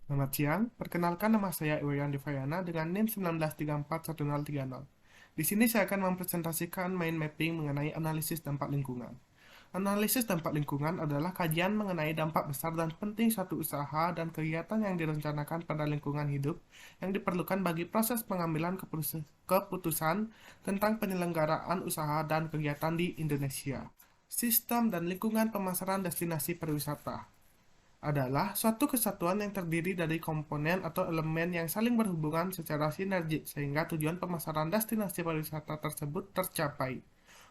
Selamat siang, perkenalkan nama saya Iwayan Devayana dengan NIM 19341030. Di sini saya akan mempresentasikan mind mapping mengenai analisis dampak lingkungan. Analisis dampak lingkungan adalah kajian mengenai dampak besar dan penting suatu usaha dan kegiatan yang direncanakan pada lingkungan hidup yang diperlukan bagi proses pengambilan keputusan tentang penyelenggaraan usaha dan kegiatan di Indonesia. Sistem dan lingkungan pemasaran destinasi pariwisata adalah suatu kesatuan yang terdiri dari komponen atau elemen yang saling berhubungan secara sinergik sehingga tujuan pemasaran destinasi pariwisata tersebut tercapai.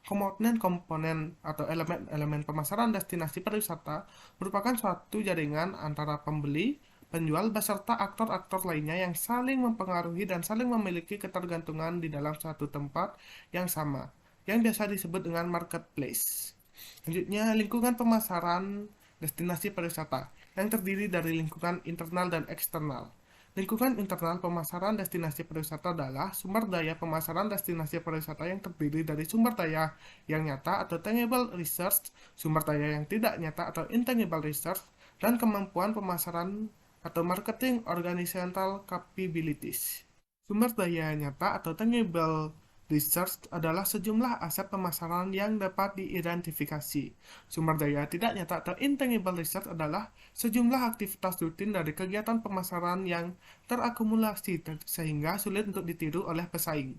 Komponen-komponen atau elemen-elemen pemasaran destinasi pariwisata merupakan suatu jaringan antara pembeli, penjual, beserta aktor-aktor lainnya yang saling mempengaruhi dan saling memiliki ketergantungan di dalam suatu tempat yang sama, yang biasa disebut dengan marketplace. Selanjutnya, lingkungan pemasaran destinasi pariwisata yang terdiri dari lingkungan internal dan eksternal. Lingkungan internal pemasaran destinasi pariwisata adalah sumber daya pemasaran destinasi pariwisata yang terdiri dari sumber daya yang nyata atau tangible research, sumber daya yang tidak nyata atau intangible research, dan kemampuan pemasaran atau marketing organizational capabilities. Sumber daya nyata atau tangible research adalah sejumlah aset pemasaran yang dapat diidentifikasi. Sumber daya tidak nyata atau intangible research adalah sejumlah aktivitas rutin dari kegiatan pemasaran yang terakumulasi sehingga sulit untuk ditiru oleh pesaing.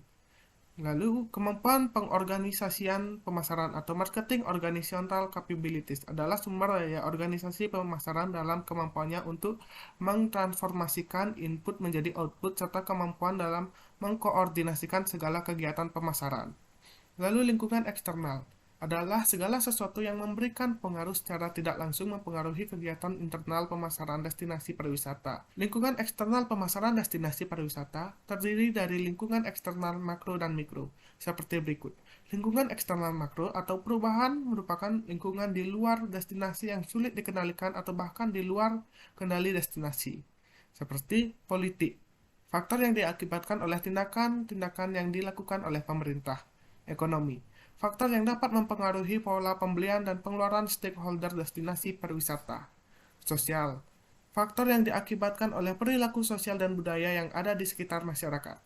Lalu, kemampuan pengorganisasian pemasaran atau marketing organizational capabilities adalah sumber daya organisasi pemasaran dalam kemampuannya untuk mengtransformasikan input menjadi output serta kemampuan dalam mengkoordinasikan segala kegiatan pemasaran. Lalu lingkungan eksternal adalah segala sesuatu yang memberikan pengaruh secara tidak langsung mempengaruhi kegiatan internal pemasaran destinasi pariwisata. Lingkungan eksternal pemasaran destinasi pariwisata terdiri dari lingkungan eksternal makro dan mikro, seperti berikut. Lingkungan eksternal makro atau perubahan merupakan lingkungan di luar destinasi yang sulit dikendalikan atau bahkan di luar kendali destinasi, seperti politik. Faktor yang diakibatkan oleh tindakan-tindakan yang dilakukan oleh pemerintah. Ekonomi. Faktor yang dapat mempengaruhi pola pembelian dan pengeluaran stakeholder destinasi pariwisata. Sosial. Faktor yang diakibatkan oleh perilaku sosial dan budaya yang ada di sekitar masyarakat.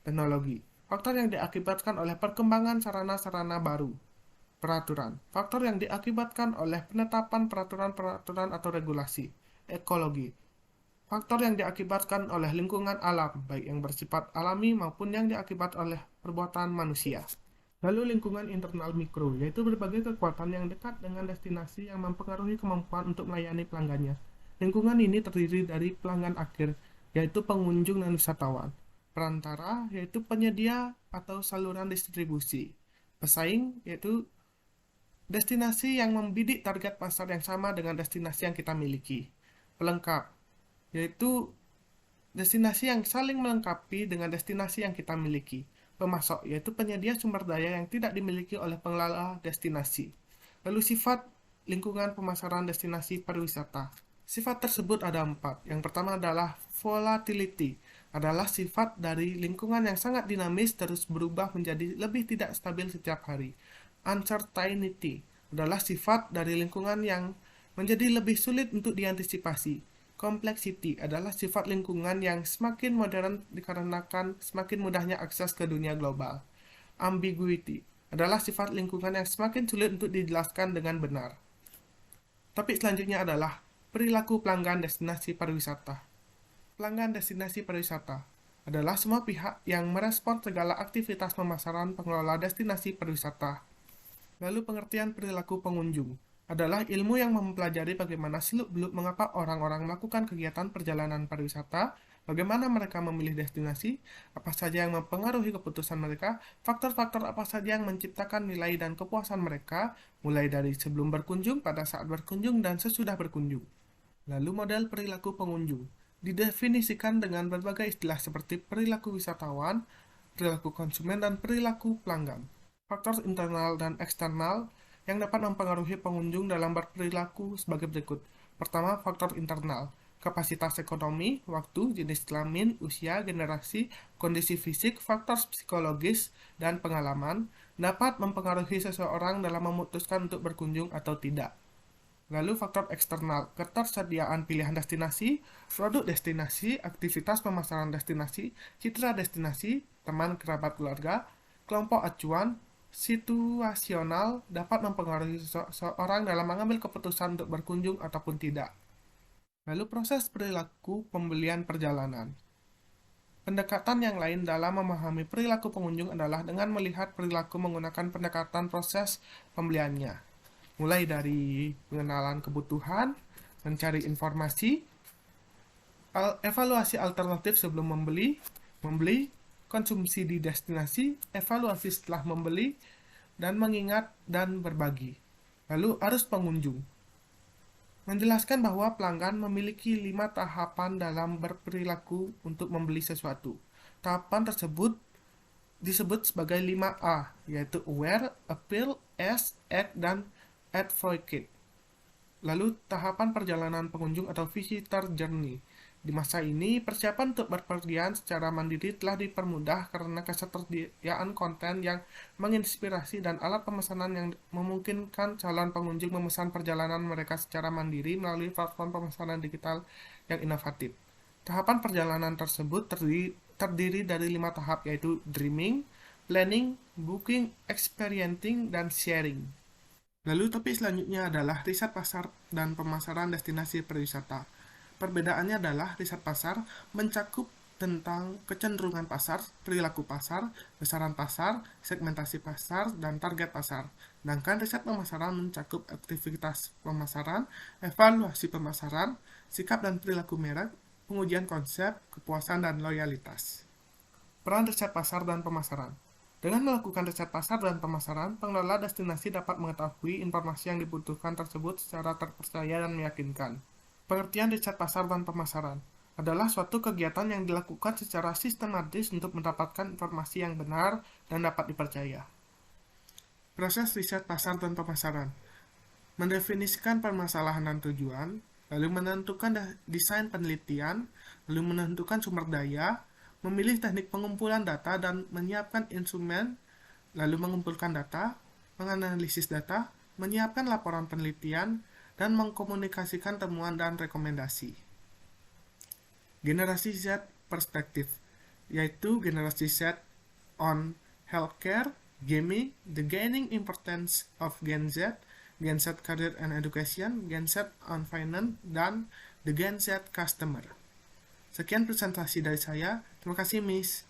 Teknologi. Faktor yang diakibatkan oleh perkembangan sarana-sarana baru. Peraturan. Faktor yang diakibatkan oleh penetapan peraturan-peraturan atau regulasi. Ekologi. Faktor yang diakibatkan oleh lingkungan alam, baik yang bersifat alami maupun yang diakibat oleh perbuatan manusia. Lalu lingkungan internal mikro, yaitu berbagai kekuatan yang dekat dengan destinasi yang mempengaruhi kemampuan untuk melayani pelanggannya. Lingkungan ini terdiri dari pelanggan akhir, yaitu pengunjung dan wisatawan. Perantara, yaitu penyedia atau saluran distribusi. Pesaing, yaitu destinasi yang membidik target pasar yang sama dengan destinasi yang kita miliki. Pelengkap, yaitu destinasi yang saling melengkapi dengan destinasi yang kita miliki. Pemasok, yaitu penyedia sumber daya yang tidak dimiliki oleh pengelola destinasi. Lalu sifat lingkungan pemasaran destinasi pariwisata. Sifat tersebut ada 4. Yang pertama adalah volatility, adalah sifat dari lingkungan yang sangat dinamis terus berubah menjadi lebih tidak stabil setiap hari. Uncertainty adalah sifat dari lingkungan yang menjadi lebih sulit untuk diantisipasi. Complexity adalah sifat lingkungan yang semakin modern dikarenakan semakin mudahnya akses ke dunia global. Ambiguity adalah sifat lingkungan yang semakin sulit untuk dijelaskan dengan benar. Topik selanjutnya adalah perilaku pelanggan destinasi pariwisata. Pelanggan destinasi pariwisata adalah semua pihak yang merespon segala aktivitas pemasaran pengelola destinasi pariwisata. Lalu pengertian perilaku pengunjung adalah ilmu yang mempelajari bagaimana seluk-beluk mengapa orang-orang melakukan kegiatan perjalanan pariwisata, bagaimana mereka memilih destinasi, apa saja yang mempengaruhi keputusan mereka, faktor-faktor apa saja yang menciptakan nilai dan kepuasan mereka, mulai dari sebelum berkunjung, pada saat berkunjung, dan sesudah berkunjung. Lalu model perilaku pengunjung didefinisikan dengan berbagai istilah seperti perilaku wisatawan, perilaku konsumen, dan perilaku pelanggan. Faktor internal dan eksternal yang dapat mempengaruhi pengunjung dalam berperilaku sebagai berikut. Pertama, faktor internal. Kapasitas ekonomi, waktu, jenis kelamin, usia, generasi, kondisi fisik, faktor psikologis, dan pengalaman dapat mempengaruhi seseorang dalam memutuskan untuk berkunjung atau tidak. Lalu faktor eksternal, ketersediaan pilihan destinasi, produk destinasi, aktivitas pemasaran destinasi, citra destinasi, teman kerabat keluarga, kelompok acuan, situasional dapat mempengaruhi seseorang dalam mengambil keputusan untuk berkunjung ataupun tidak. Lalu proses perilaku pembelian perjalanan. Pendekatan yang lain dalam memahami perilaku pengunjung adalah dengan melihat perilaku menggunakan pendekatan proses pembeliannya. Mulai dari pengenalan kebutuhan, mencari informasi, evaluasi alternatif sebelum membeli, konsumsi di destinasi, evaluasi setelah membeli, dan mengingat dan berbagi. Lalu arus pengunjung. Menjelaskan bahwa pelanggan memiliki 5 tahapan dalam berperilaku untuk membeli sesuatu. Tahapan tersebut disebut sebagai 5A, yaitu aware, appeal, ask, act, dan advocate. Lalu tahapan perjalanan pengunjung atau visitor journey. Di masa ini, persiapan untuk berpergian secara mandiri telah dipermudah karena ketersediaan konten yang menginspirasi dan alat pemesanan yang memungkinkan calon pengunjung memesan perjalanan mereka secara mandiri melalui platform pemesanan digital yang inovatif. Tahapan perjalanan tersebut terdiri dari 5 tahap, yaitu dreaming, planning, booking, experiencing, dan sharing. Lalu topik selanjutnya adalah riset pasar dan pemasaran destinasi pariwisata. Perbedaannya adalah riset pasar mencakup tentang kecenderungan pasar, perilaku pasar, besaran pasar, segmentasi pasar, dan target pasar. Sedangkan riset pemasaran mencakup aktivitas pemasaran, evaluasi pemasaran, sikap dan perilaku merek, pengujian konsep, kepuasan, dan loyalitas. Peran riset pasar dan pemasaran. Dengan melakukan riset pasar dan pemasaran, pengelola destinasi dapat mengetahui informasi yang dibutuhkan tersebut secara terpercaya dan meyakinkan. Pengertian riset pasar dan pemasaran adalah suatu kegiatan yang dilakukan secara sistematis untuk mendapatkan informasi yang benar dan dapat dipercaya. Proses riset pasar dan pemasaran. Mendefinisikan permasalahan dan tujuan, lalu menentukan desain penelitian, lalu menentukan sumber daya, memilih teknik pengumpulan data dan menyiapkan instrumen, lalu mengumpulkan data, menganalisis data, menyiapkan laporan penelitian, dan mengkomunikasikan temuan dan rekomendasi. Generasi Z perspektif, yaitu generasi Z on healthcare, gaming, the gaining importance of Gen Z, Gen Z career and education, Gen Z on finance, dan the Gen Z customer. Sekian presentasi dari saya. Terima kasih, Miss.